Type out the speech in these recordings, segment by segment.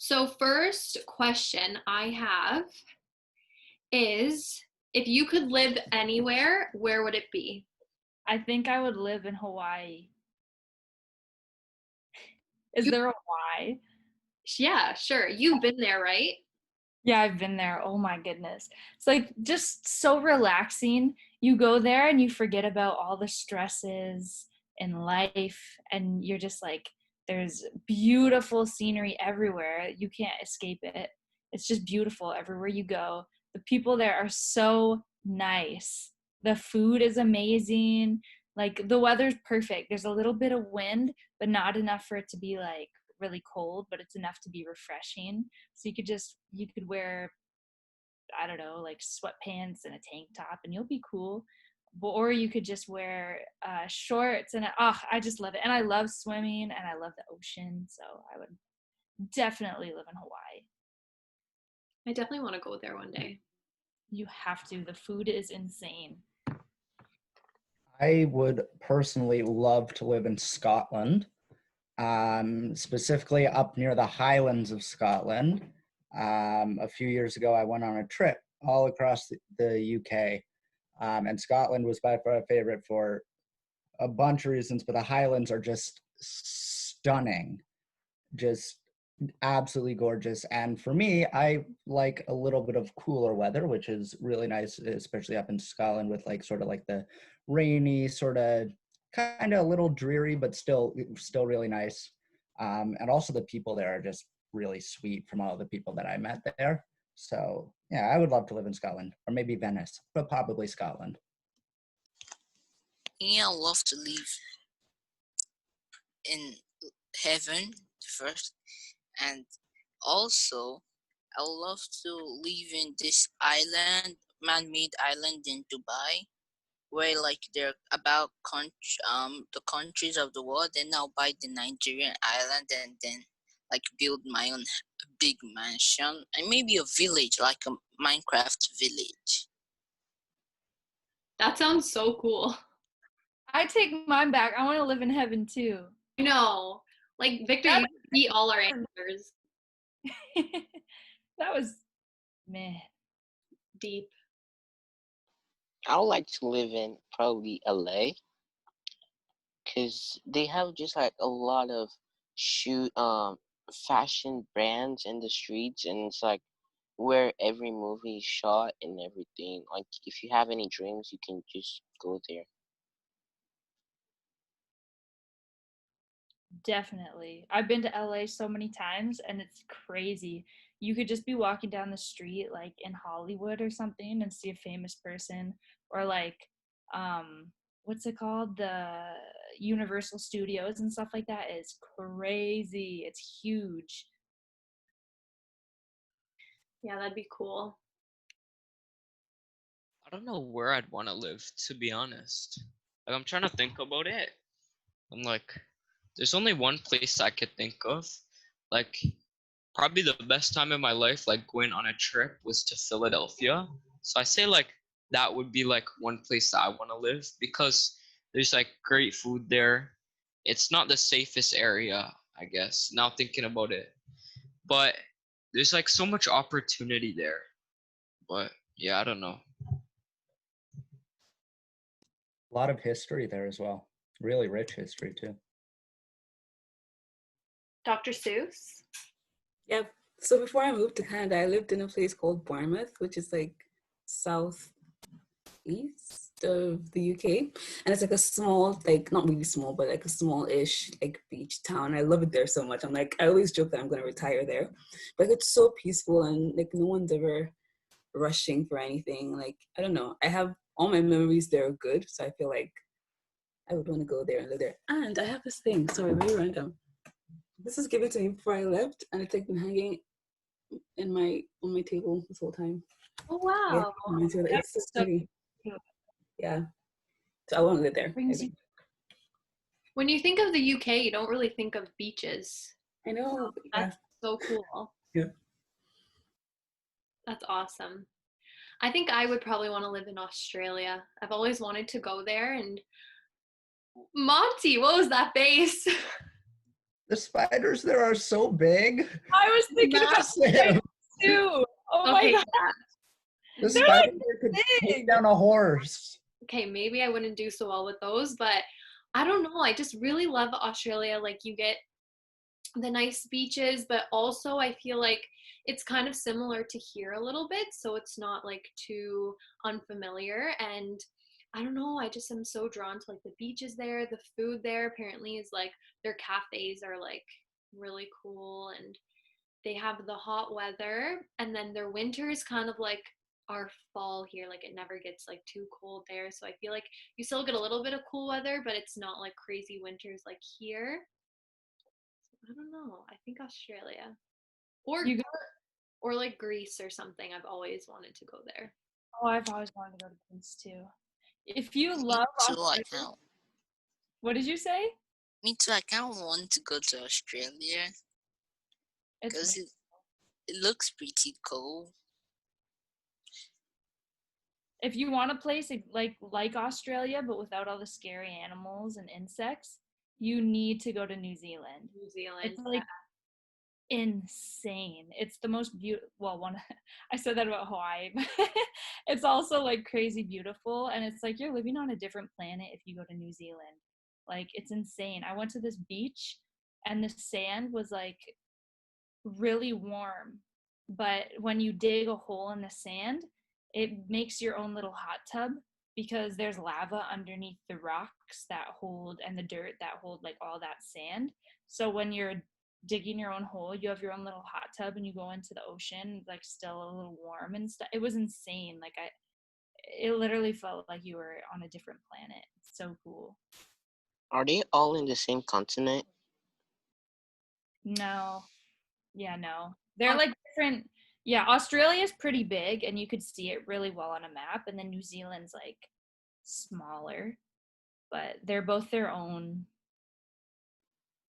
So, first question I have is if you could live anywhere, where would it be? I think I would live in Hawaii. Is You, there a why? yeah, sure. You've been there, right? Yeah, I've been there. Oh my goodness. It's like just so relaxing. You go there and you forget about all the stresses in life, and you're just like, there's beautiful scenery everywhere. You can't escape it. It's just beautiful everywhere you go. The people there are so nice. The food is amazing. Like the weather's perfect. There's a little bit of wind, but not enough for it to be like really cold, but it's enough to be refreshing. So you could wear, I don't know, like sweatpants and a tank top and you'll be cool. Or you could just wear shorts and I just love it. And I love swimming and I love the ocean. So I would definitely live in Hawaii. I definitely want to go there one day. You have to. The food is insane. I would personally love to live in Scotland, specifically up near the Highlands of Scotland. A few years ago, I went on a trip all across the UK, and Scotland was by far a favorite for a bunch of reasons, but the Highlands are just stunning, just absolutely gorgeous. And for me, I like a little bit of cooler weather, which is really nice, especially up in Scotland with like sort of like the rainy, sort of kind of a little dreary, but still really nice. And also the people there are just really sweet from all the people that I met there. So yeah, I would love to live in Scotland or maybe Venice, but probably Scotland. Yeah, I love to live in heaven first, and also I would love to live in this island, man-made island in Dubai, where like they're about the countries of the world, and I'll buy the Nigerian island and then like build my own big mansion and maybe a village, like a Minecraft village. That sounds so cool. I take mine back. I want to live in heaven too. I know. Like, Victor, That you beat all our answers. that was meh. Deep. I would like to live in probably LA because they have just like a lot of shoe fashion brands in the streets, and it's like where every movie is shot and everything. Like if you have any dreams, you can just go there. Definitely. I've been to LA so many times and it's crazy. You could just be walking down the street like in Hollywood or something and see a famous person or like um what's it called? The Universal Studios and stuff like that is crazy. It's huge. Yeah, that'd be cool. I don't know where I'd want to live, to be honest. Like, I'm trying to think about it. I'm like, there's only one place I could think of. Like, probably the best time in my life, like going on a trip, was to Philadelphia. So I say like that would be like one place that I want to live because there's like great food there. It's not the safest area, I guess, now thinking about it. But there's like so much opportunity there. But yeah, I don't know. A lot of history there as well. Really rich history too. Dr. Seuss? Yep. So before I moved to Canada, I lived in a place called Bournemouth, which is like southeast of the UK. And it's like a small, like not really small, but like a small-ish like beach town. I love it there so much. I'm like, I always joke that I'm gonna retire there. But it's so peaceful and like no one's ever rushing for anything. Like, I don't know. I have all my memories there are good. So I feel like I would want to go there and live there. And I have this thing, sorry, very random. This was given to me before I left, and it's like been hanging in on my table this whole time. Oh, wow. Yeah, it's so pretty. Yeah, so I want to live there. When you think of the UK, you don't really think of beaches. I know. That's so cool. Yeah. That's awesome. I think I would probably want to live in Australia. I've always wanted to go there. And Monty, what was that bass? The spiders there are so big. I was thinking about Massive. spiders too. Oh my Okay, god, yeah. The they're spider like there could big. take down a horse. Okay, maybe I wouldn't do so well with those, but I don't know. I just really love Australia. Like you get the nice beaches, but also I feel like it's kind of similar to here a little bit, so it's not like too unfamiliar. And I don't know, I just am so drawn to like the beaches there. The food there apparently is like their cafes are like really cool, and they have the hot weather, and then their winter is kind of like our fall here. Like it never gets like too cold there, so I feel like you still get a little bit of cool weather, but it's not like crazy winters like here. I don't know. I think Australia or You go, or like Greece or something. I've always wanted to go there. oh, I've always wanted to go to Greece too. If you Me love too, I Australia, count. what did you say? Me too, I kind of want to go to Australia It's because it looks pretty cool. if you want a place like Australia, but without all the scary animals and insects, you need to go to New Zealand. New Zealand. It's like insane. It's the most beautiful. Well, one I said that about Hawaii, but it's also like crazy beautiful, and it's like you're living on a different planet if you go to New Zealand. Like it's insane. I went to this beach, and the sand was like really warm, but when you dig a hole in the sand, it makes your own little hot tub because there's lava underneath the rocks that hold and the dirt that hold like all that sand. So when you're digging your own hole, you have your own little hot tub and you go into the ocean like still a little warm and stuff. It was insane. Like it literally felt like you were on a different planet. It's so cool. Are they all in the same continent? No. Yeah, no. They're like different. Yeah, Australia's pretty big and you could see it really well on a map, and then New Zealand's like smaller, but they're both their own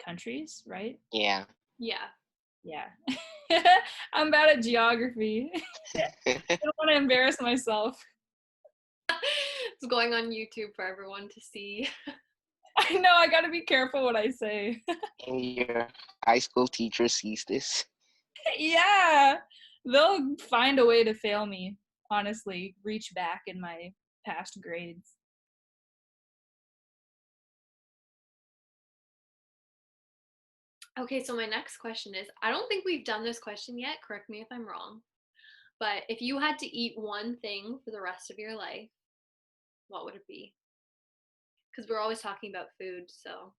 countries, right? Yeah. Yeah. Yeah. I'm bad at geography. I don't want to embarrass myself. It's going on YouTube for everyone to see. I know, I gotta be careful what I say. And your high school teacher sees this. Yeah, they'll find a way to fail me, honestly, reach back in my past grades. Okay, so my next question is, I don't think we've done this question yet, correct me if I'm wrong, but if you had to eat one thing for the rest of your life, what would it be? Because we're always talking about food, so.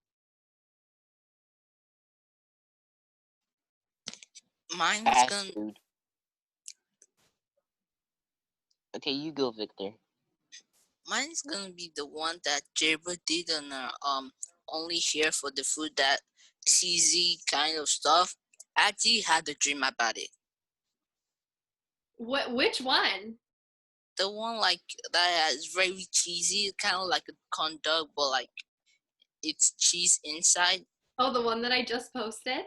Mine's Fast gonna food. Okay, you go, Victor. mine's gonna be the one that Jaber did on only here for the food, that cheesy kind of stuff. I actually had a dream about it. Which one? The one like that is very cheesy, kind of like a corn dog, but like it's cheese inside. Oh, the one that I just posted?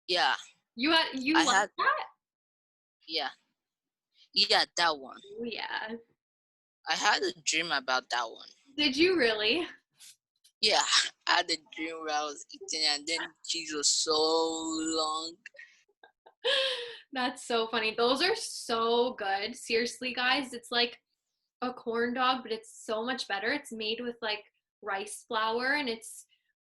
Yeah, You I like had that? yeah that one. Oh, yeah. I had a dream about that one. Did you really? Yeah, I had a dream where I was eating and then cheese was so long. That's so funny. Those are so good. Seriously, guys, it's like a corn dog, but it's so much better. It's made with like rice flour and it's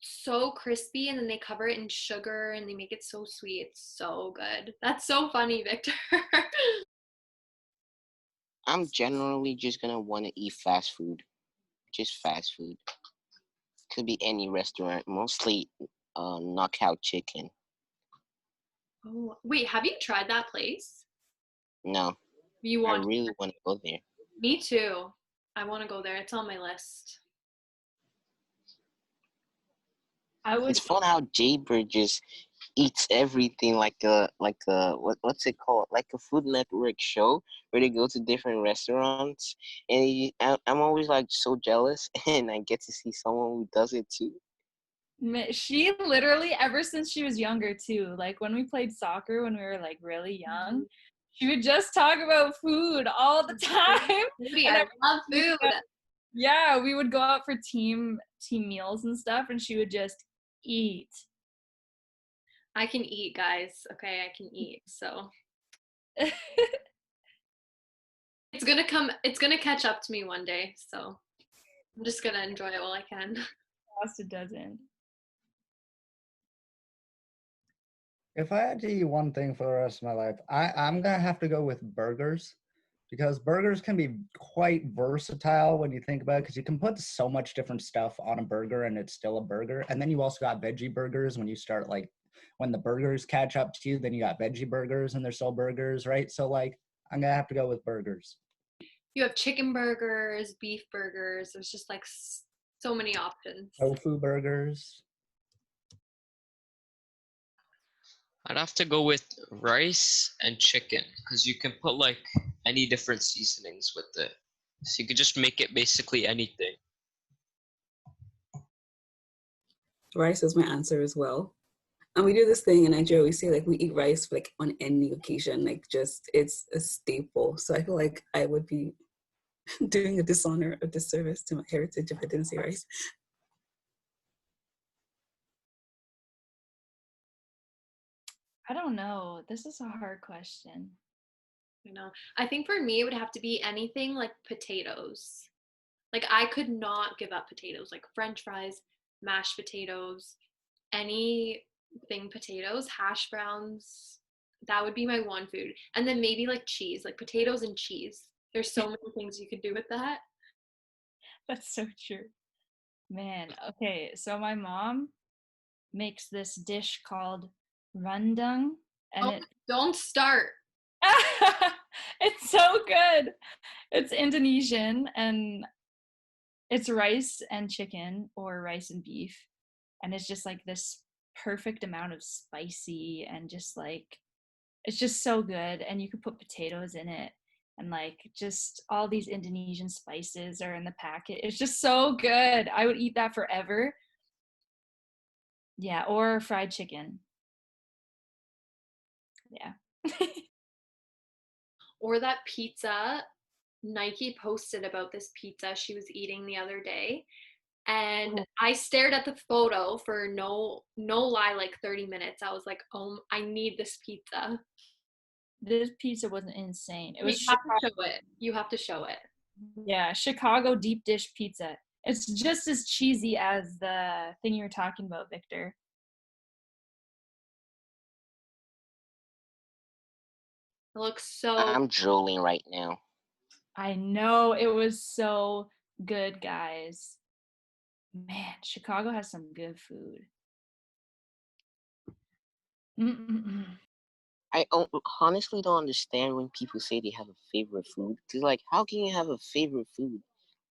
so crispy, and then they cover it in sugar and they make it so sweet. It's so good. That's so funny, Victor. I'm generally just gonna want to eat fast food. Just fast food. Could be any restaurant, mostly Knockout Chicken. Oh, wait, have you tried that place? No, You I want really want to go there. Me too. I want to go there. It's on my list. I would It's fun how Jaybird just eats everything like a what's it called, like a Food Network show where they go to different restaurants, and I'm always like so jealous, and I get to see someone who does it too. She literally, ever since she was younger too, like when we played soccer when we were like really young, she would just talk about food all the time. Foodie, I love food. Yeah, we would go out for team meals and stuff, and she would just eat. I can eat, guys. Okay, I can eat. So it's gonna catch up to me one day. So I'm just gonna enjoy it while I can. Pasta doesn't. If I had to eat one thing for the rest of my life, I'm gonna have to go with burgers because burgers can be quite versatile when you think about it because you can put so much different stuff on a burger and it's still a burger. And then you also got veggie burgers when you start like when the burgers catch up to you, then you got veggie burgers and they're still burgers, right? So like I'm gonna have to go with burgers. You have chicken burgers, beef burgers. There's just like so many options. Tofu burgers. I'd have to go with rice and chicken because you can put like any different seasonings with it. So you could just make it basically anything. Rice is my answer as well. And we do this thing in Nigeria, we say like we eat rice like on any occasion, like just it's a staple. So I feel like I would be doing a disservice to my heritage if I didn't say rice. I don't know. This is a hard question. You know, I think for me it would have to be anything like potatoes. Like I could not give up potatoes, like French fries, mashed potatoes, anything potatoes, hash browns. That would be my one food. And then maybe like cheese, like potatoes and cheese. There's so many things you could do with that. That's so true. Man, okay, so my mom makes this dish called rendang, and Oh, don't start. it's so good. It's Indonesian, and it's rice and chicken or rice and beef, and it's just like this perfect amount of spicy and just like it's just so good. And you could put potatoes in it, and like just all these Indonesian spices are in the packet. It's just so good. I would eat that forever. Yeah, or fried chicken. Yeah. Or that pizza. Nike posted about this pizza she was eating the other day. And I stared at the photo for no lie, like 30 minutes. I was like, oh, I need this pizza. This pizza wasn't insane. It was You have to show it. You have to show it. Yeah, Chicago deep dish pizza. It's just as cheesy as the thing you were talking about, Victor. It looks so. I'm drooling right now. I know, it was so good, guys. Man, Chicago has some good food. Mm-mm-mm. I honestly don't understand when people say they have a favorite food. Cause like, how can you have a favorite food?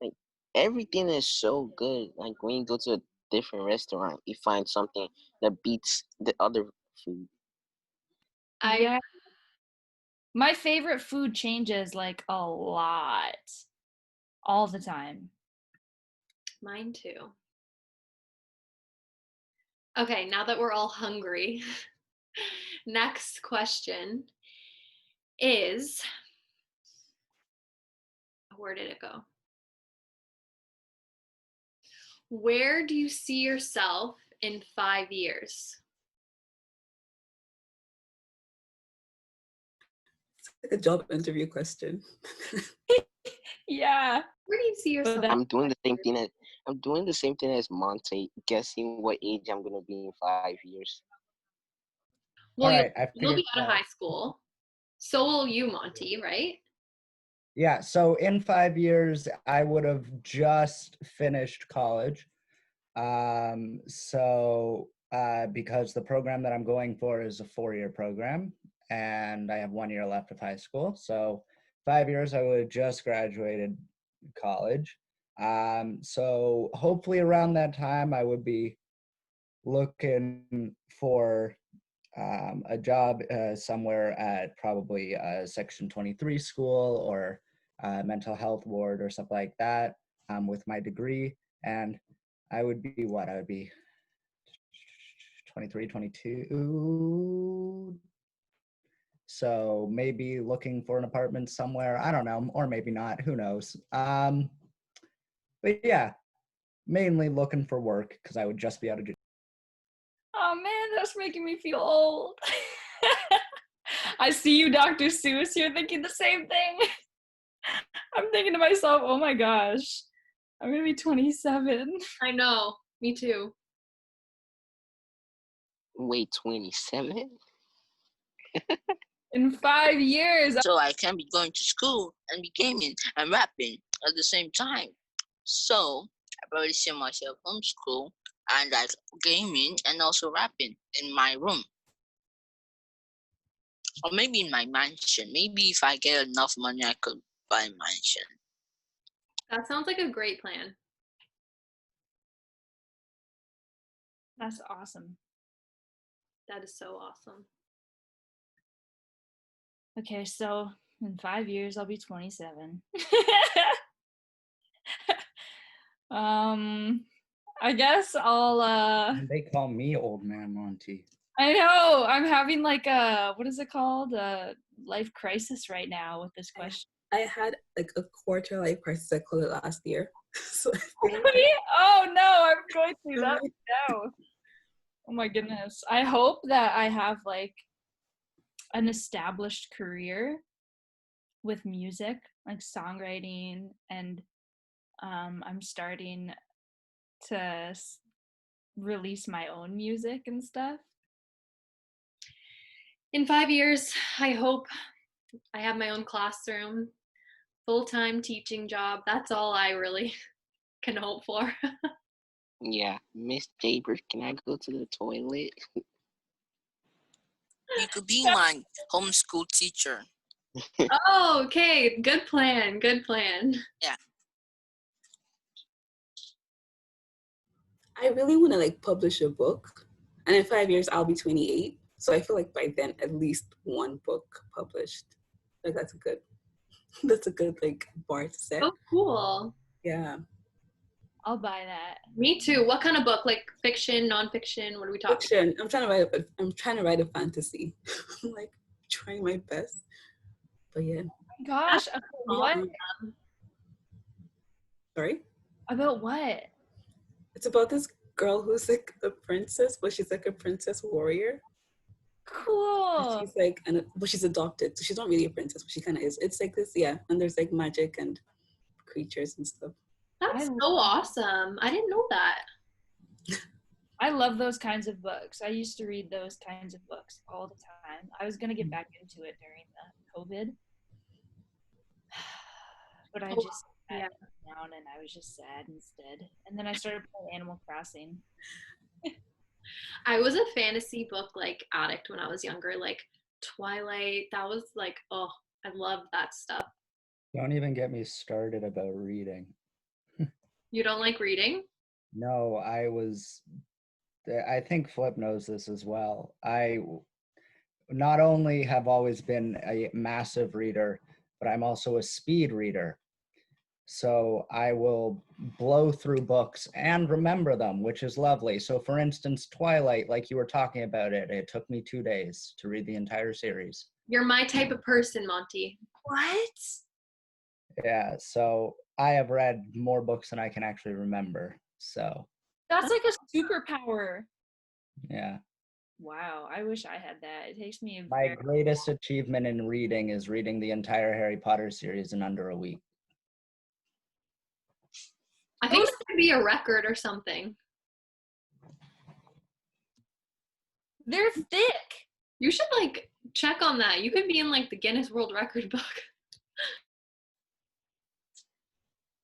Like everything is so good. Like when you go to a different restaurant, you find something that beats the other food. Yeah. My favorite food changes like a lot. All the time. Mine too. Okay, now that we're all hungry, next question is, where did it go? Where do you see yourself in 5 years? It's like a job interview question. Yeah. Where do you see yourself? I'm doing the same thing as Monte, guessing what age I'm gonna be in 5 years. Well, All right, you'll be out of high school. So will you, Monty, right? Yeah, so in 5 years, I would have just finished college. Because the program that I'm going for is a 4-year program, and I have 1 year left of high school. So 5 years, I would have just graduated college. So hopefully around that time, I would be looking for a job somewhere at probably a Section 23 school or a mental health ward or something like that with my degree. And I would be 23, 22. So maybe looking for an apartment somewhere. I don't know, or maybe not. Who knows? But yeah, mainly looking for work because I would just be out of. Oh man, that's making me feel old. I see you, Dr. Seuss. You're thinking the same thing. I'm thinking to myself, oh my gosh, I'm gonna be 27. I know. Me too. Wait, 27? In 5 years. So I can be going to school and be gaming and rapping at the same time. So I probably see myself homeschool and like gaming and also rapping in my room. Or maybe in my mansion. Maybe if I get enough money I could buy a mansion. That sounds like a great plan. That's awesome. That is so awesome. Okay, so in 5 years I'll be 27. I guess I'll And they call me Old Man Monty. I know, I'm having like a, what is it called? A life crisis right now with this question. I had like a quarter life crisis. I called it last year. So I think Oh no, I'm going through that now. Oh my goodness. I hope that I have like an established career with music, like songwriting, and I'm starting to release my own music and stuff. In 5 years, I hope I have my own classroom, full-time teaching job. That's all I really can hope for. Yeah, Miss Jaber, can I go to the toilet? You could be my homeschool teacher. Oh, okay. Good plan. Good plan. I really want to like publish a book, and in 5 years I'll be 28. So I feel like by then at least one book published. Like that's a good, that's a good like bar to set. Oh, cool. Yeah, I'll buy that. Me too. What kind of book? Like fiction, nonfiction? What are we talking? fiction. I'm trying to write a fantasy. I'm like trying my best, but yeah. Gosh, okay, what? Sorry. About what? It's about this girl who's like a princess, but she's like a princess warrior. Cool. She's like, but she's adopted, so she's not really a princess, but she kind of is. It's like this, yeah. And there's like magic and creatures and stuff. That's so awesome. I didn't know that. I love those kinds of books. I used to read those kinds of books all the time. I was gonna get back into it during the COVID, but I just sat down and I was just sad instead. And then I started playing Animal Crossing. I was a fantasy book like addict when I was younger, like Twilight. That was like, oh, I love that stuff. Don't even get me started about reading. You don't like reading? No, I think Flip knows this as well. I not only have always been a massive reader, but I'm also a speed reader. So I will blow through books and remember them, which is lovely. So for instance, Twilight, like you were talking about it took me 2 days to read the entire series. You're my type of person, Monty. What? Yeah, so I have read more books than I can actually remember. So That's like a superpower. yeah. Wow, I wish I had that. It takes me My greatest achievement in reading is reading the entire Harry Potter series in under a week. I think that could be a record or something. They're thick. You should like check on that. You could be in like the Guinness World Record book.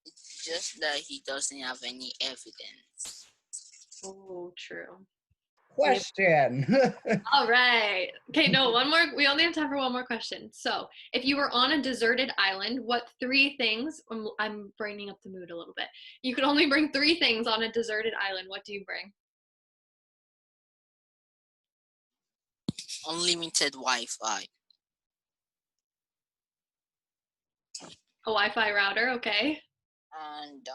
It's just that he doesn't have any evidence. Oh, true. Question. All right. Okay, no, one more. We only have time for one more question. So, if you were on a deserted island, what 3 things? I'm brightening up the mood a little bit. You could only bring 3 things on a deserted island. What do you bring? Unlimited Wi-Fi. A Wi-Fi router, okay. And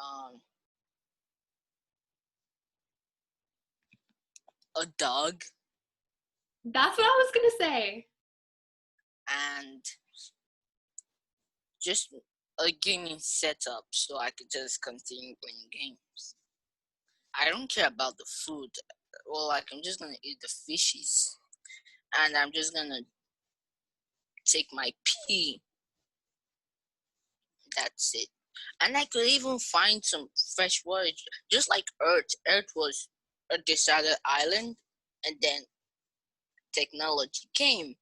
a dog. That's what I was gonna say. And just a gaming setup so I could just continue playing games. I don't care about the food. I'm just gonna eat the fishes, and I'm just gonna take my pee. That's it. And I could even find some fresh water, just like Earth. Earth was a deserted island, and then technology came,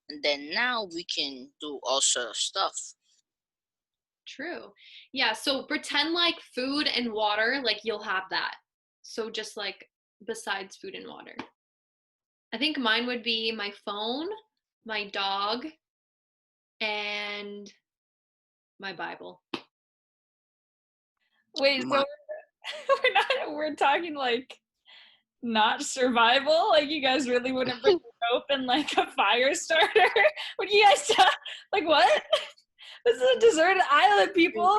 and then now we can do all sort of stuff. True. Yeah, so pretend like food and water, like you'll have that. So just like besides food and water. I think mine would be my phone, my dog, and my Bible. Wait, so My- we're talking like not survival? Like you guys really wouldn't bring a rope and like a fire starter? Would you guys like what? This is a deserted island, people.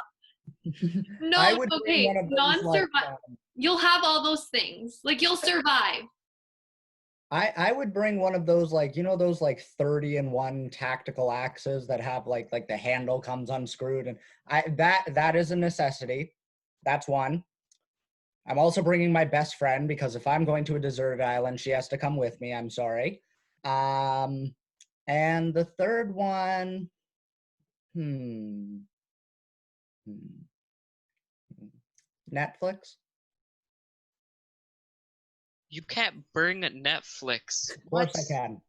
No, I would bring okay, one of those, non-survival. You'll have all those things. Like you'll survive. I would bring one of those, like, you know, those like 30-in-1 tactical axes that have like the handle comes unscrewed, and that is a necessity. That's one. I'm also bringing my best friend because if I'm going to a deserted island, she has to come with me. I'm sorry. And the third one, Netflix. You can't bring a Netflix. Of course I can.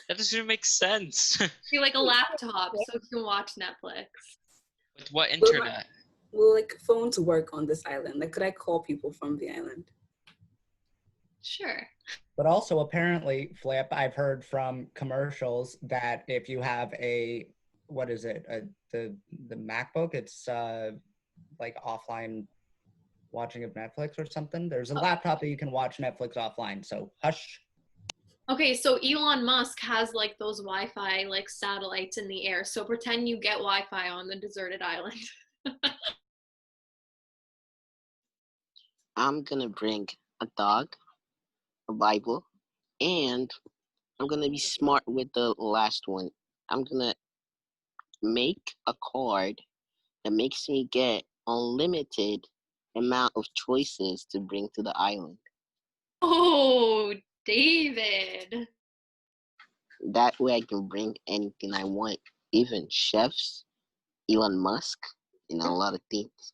That doesn't make sense. Be like a laptop so you can watch Netflix. With what internet? Will like phones work on this island? Like, could I call people from the island? Sure. But also, apparently, Flip, I've heard from commercials that if you have a, what is it, the MacBook, it's like offline watching of Netflix or something. There's a laptop that you can watch Netflix offline. So hush. Okay, so Elon Musk has like those Wi-Fi like satellites in the air. So pretend you get Wi-Fi on the deserted island. I'm gonna bring a dog, a Bible, and I'm gonna be smart with the last one. I'm gonna make a card that makes me get unlimited amount of choices to bring to the island. Oh, David. That way I can bring anything I want, even chefs, Elon Musk, a lot of things.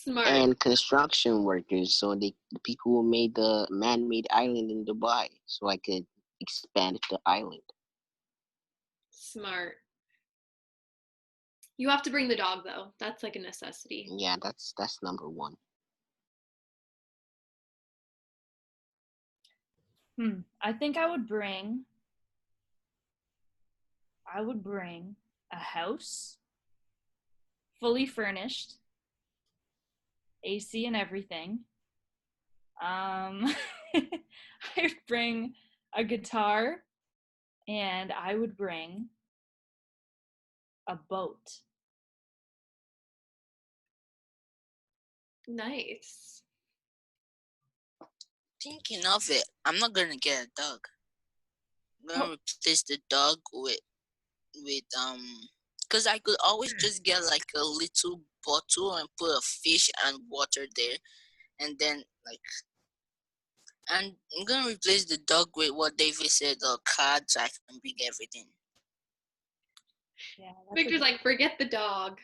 Smart. And construction workers, so the people who made the man-made island in Dubai, so I could expand the island. Smart. You have to bring the dog though. That's like a necessity. Yeah, that's number one. I think I would bring a house, fully furnished, AC and everything. I'd bring a guitar, and I would bring a boat. Nice. Thinking of it, I'm not gonna get a dog. I'm gonna replace the dog with because I could always just get like a little bottle and put a fish and water there, and then and I'm gonna replace the dog with what David said, a card, so I can bring everything. Yeah, Victor's like, forget the dog.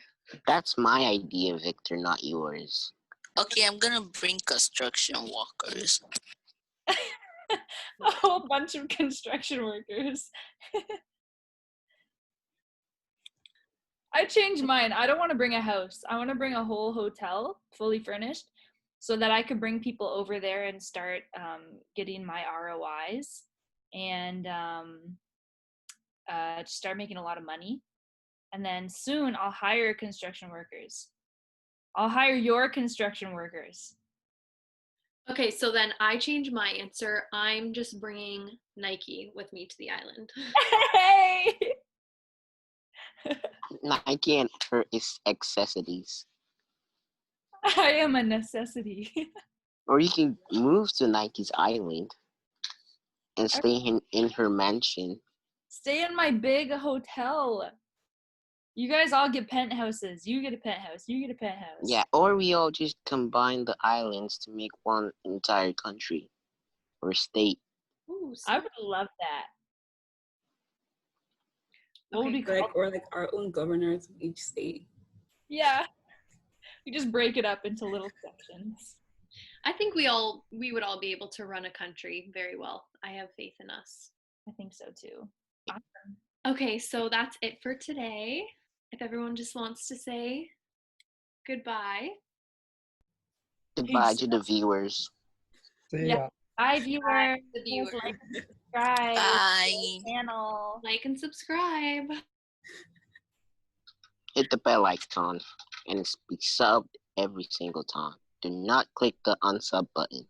That's my idea, Victor, not yours. Okay, I'm gonna bring construction workers. a whole bunch of construction workers. I changed mine. I don't want to bring a house. I want to bring a whole hotel, fully furnished, so that I could bring people over there and start getting my ROIs and start making a lot of money. And then soon I'll hire construction workers. I'll hire your construction workers. Okay, so then I change my answer. I'm just bringing Nike with me to the island. Hey! Nike and her accessories. I am a necessity. Or you can move to Nike's island and stay in her mansion. Stay in my big hotel. You guys all get penthouses. You get a penthouse. You get a penthouse. Yeah, or we all just combine the islands to make one entire country. or state. Ooh, I smart. would love that. What would Okay. we call it? Or like our own governors of each state. Yeah. We just break it up into little sections. I think we would all be able to run a country very well. I have faith in us. I think so too. Okay, so that's it for today. If everyone just wants to say goodbye. Goodbye Peace. to the viewers. See Yeah. ya. Bye, viewers. The Please viewers. like and subscribe to Bye. the channel. Like and subscribe. Hit the bell icon and be subbed every single time. Do not click the unsub button.